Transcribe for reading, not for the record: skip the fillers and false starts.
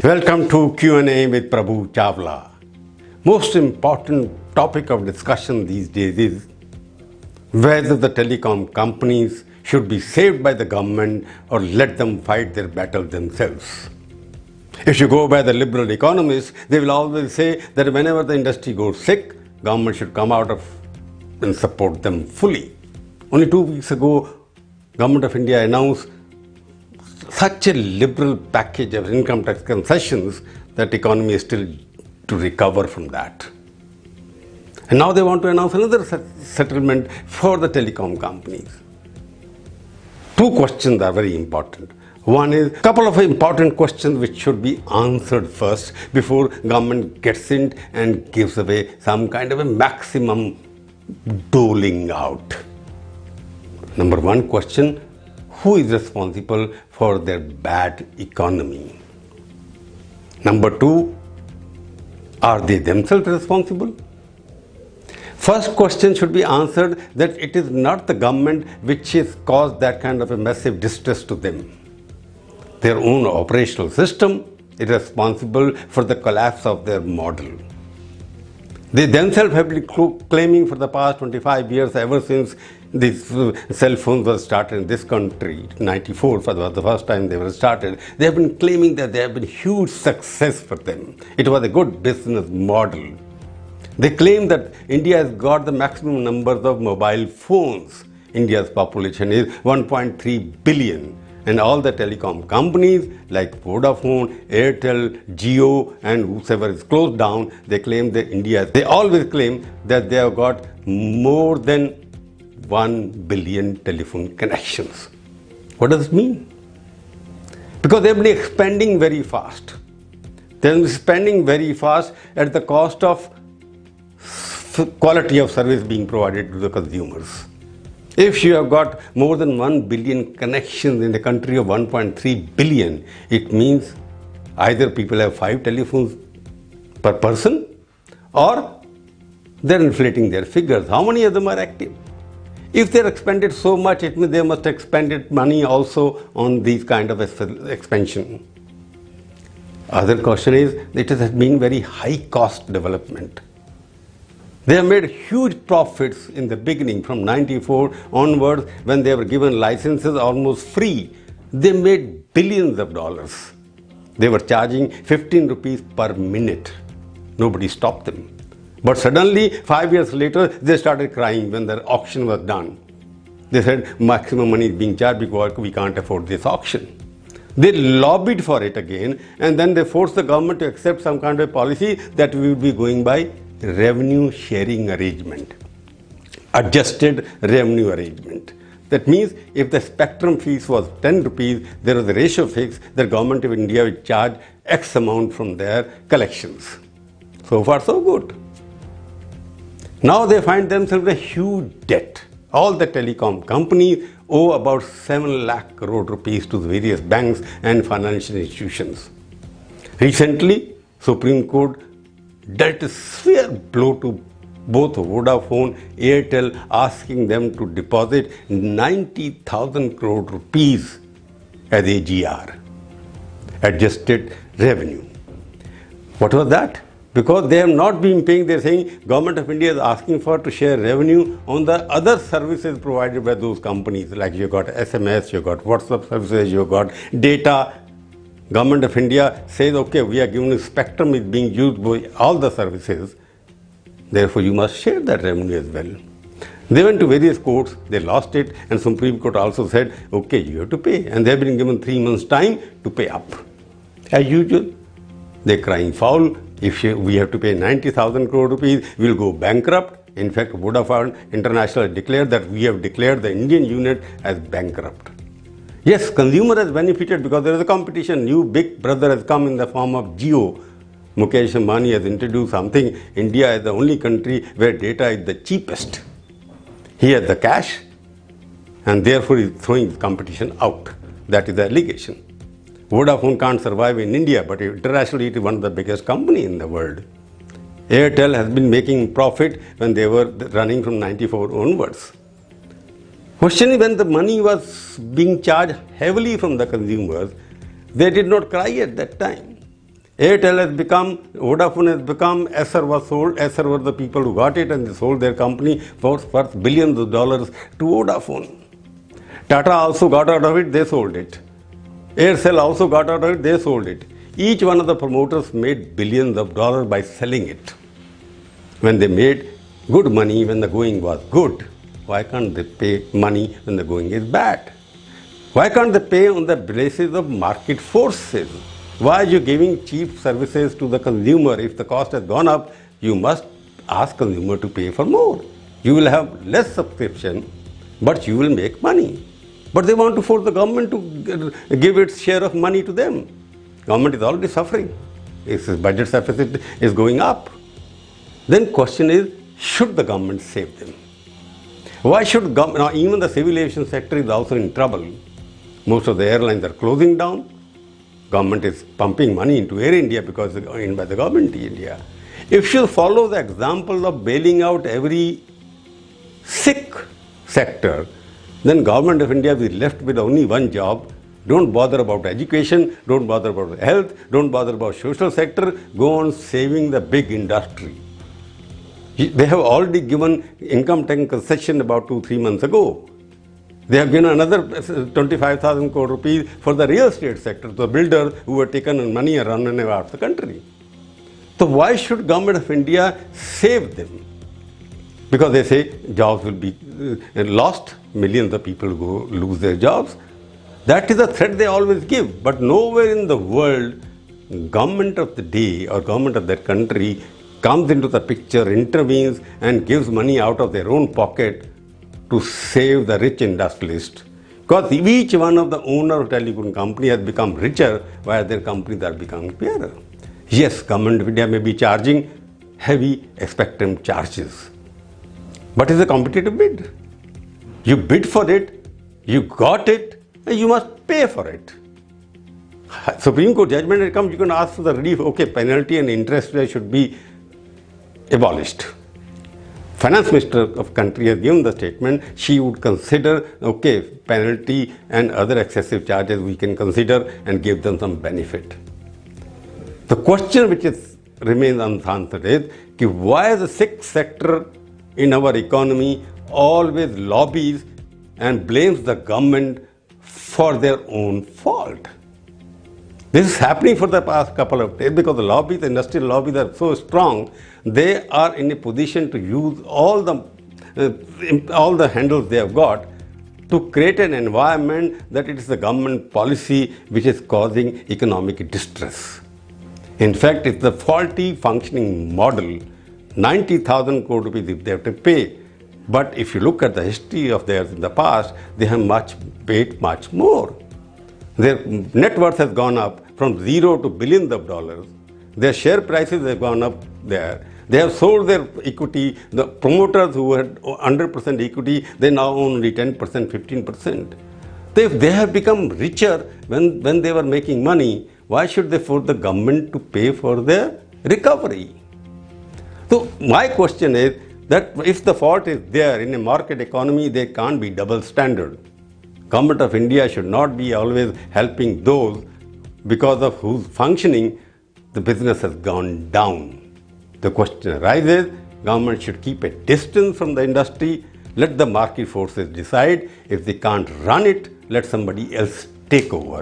Welcome to Q&A with Prabhu Chawla. Most important topic of discussion these days is whether the telecom companies should be saved by the government or let them fight their battle themselves. If you go by the liberal economists, they will always say that whenever the industry goes sick, government should come out of and support them fully. Only 2 weeks ago, Government of India announced such a liberal package of income tax concessions that economy is still to recover from that. And now they want to announce another settlement for the telecom companies. Two questions are very important. One is a couple of important questions which should be answered first before government gets in and gives away some kind of a maximum doling out. Number one question, who is responsible for their bad economy? Number two, are they themselves responsible? First question should be answered that it is not the government which has caused that kind of a massive distress to them. Their own operational system is responsible for the collapse of their model. They themselves have been claiming for the past 25 years, ever since these cell phones were started in this country, 94 for the first time they were started, they have been claiming that they have been huge success for them. It was a good business model. They claim that India has got the maximum numbers of mobile phones. India's population is 1.3 billion. And all the telecom companies like Vodafone, Airtel, Jio and whoever is closed down, they claim that they always claim that they have got more than 1 billion telephone connections. What does it mean? Because they have been expanding very fast. They have been spending very fast at the cost of quality of service being provided to the consumers. If you have got more than 1 billion connections in a country of 1.3 billion, it means either people have 5 telephones per person or they're inflating their figures. How many of them are active? If they're expended so much, it means they must have expended money also on these kind of expansion. Other question is, it has been very high cost development. They have made huge profits in the beginning from 94 onwards when they were given licenses almost free. They made billions of dollars. They were charging 15 rupees per minute. Nobody stopped them. But suddenly 5 years later they started crying when the auction was done. They said maximum money is being charged because we can't afford this auction. They lobbied for it again and then they forced the government to accept some kind of policy that we will be going by revenue sharing arrangement, adjusted revenue arrangement. That means if the spectrum fees was 10 rupees, there was a ratio fixed that government of India would charge X amount from their collections. So far so good. Now they find themselves a huge debt. All the telecom companies owe about 7 lakh crore rupees to the various banks and financial institutions. Recently, Supreme Court dealt a severe blow to both Vodafone, Airtel, asking them to deposit 90,000 crore rupees as AGR, adjusted revenue. What was that? Because they have not been paying, they are saying Government of India is asking for to share revenue on the other services provided by those companies, like you got SMS, you got WhatsApp services, you got data. Government of India says, okay, we are giving spectrum is being used by all the services, therefore you must share that revenue as well. They went to various courts, they lost it, and Supreme Court also said, okay, you have to pay, and they have been given 3 months' time to pay up. As usual, they're crying foul. If we have to pay 90,000 crore rupees, we will go bankrupt. In fact, Vodafone International declared that we have declared the Indian unit as bankrupt. Yes, consumer has benefited because there is a competition. New big brother has come in the form of Jio. Mukesh Ambani has introduced something. India is the only country where data is the cheapest. He has the cash and therefore he is throwing the competition out. That is the allegation. Vodafone can't survive in India, but internationally it is one of the biggest companies in the world. Airtel has been making profit when they were running from 94 onwards. Question is, when the money was being charged heavily from the consumers, they did not cry at that time. Airtel has become, Vodafone has become, Esser was sold, Esser were the people who got it and they sold their company for billions of dollars to Vodafone. Tata also got out of it, they sold it. Aircel also got out of it, they sold it. Each one of the promoters made billions of dollars by selling it. When they made good money when the going was good, why can't they pay money when the going is bad? Why can't they pay on the basis of market forces? Why are you giving cheap services to the consumer? If the cost has gone up, you must ask consumer to pay for more. You will have less subscription, but you will make money. But they want to force the government to give its share of money to them. Government is already suffering. Its budget deficit is going up. Then question is, should the government save them? Why should government, now even the civil aviation sector is also in trouble. Most of the airlines are closing down. Government is pumping money into Air India because it's owned by the government in India. If you follow the example of bailing out every sick sector, then government of India will be left with only one job. Don't bother about education, don't bother about health, don't bother about social sector, go on saving the big industry. They have already given income tax concession about 2-3 months ago. They have given another 25,000 crore rupees for the real estate sector, the builders who were taken money and run away out of the country. So why should government of India save them? Because they say jobs will be lost, millions of people will lose their jobs. That is a threat they always give, but nowhere in the world government of the day or government of that country comes into the picture, intervenes and gives money out of their own pocket to save the rich industrialist. Because each one of the owner of telecom company has become richer while their companies are becoming poorer. Yes, government of India may be charging heavy spectrum charges, but it's a competitive bid. You bid for it, you got it, and you must pay for it. Supreme Court judgment comes, you can ask for the relief, okay, penalty and interest rate should be abolished. Finance Minister of country has given the statement, she would consider, okay, penalty and other excessive charges we can consider and give them some benefit. The question which remains unanswered is, why the sixth sector in our economy always lobbies and blames the government for their own fault? This is happening for the past couple of days because the industrial lobbies are so strong, they are in a position to use all the handles they have got to create an environment that it is the government policy which is causing economic distress. In fact, it's the faulty functioning model, 90,000 crore rupees if they have to pay. But if you look at the history of theirs in the past, they have paid much more. Their net worth has gone up from zero to billions of dollars. Their share prices have gone up there. They have sold their equity. The promoters who had 100% equity, they now own only 10%, 15%. If they have become richer when they were making money, why should they force the government to pay for their recovery? So my question is that if the fault is there in a market economy, there can't be double standard. Government of India should not be always helping those because of whose functioning the business has gone down. The question arises, government should keep a distance from the industry, let the market forces decide. If they can't run it, let somebody else take over.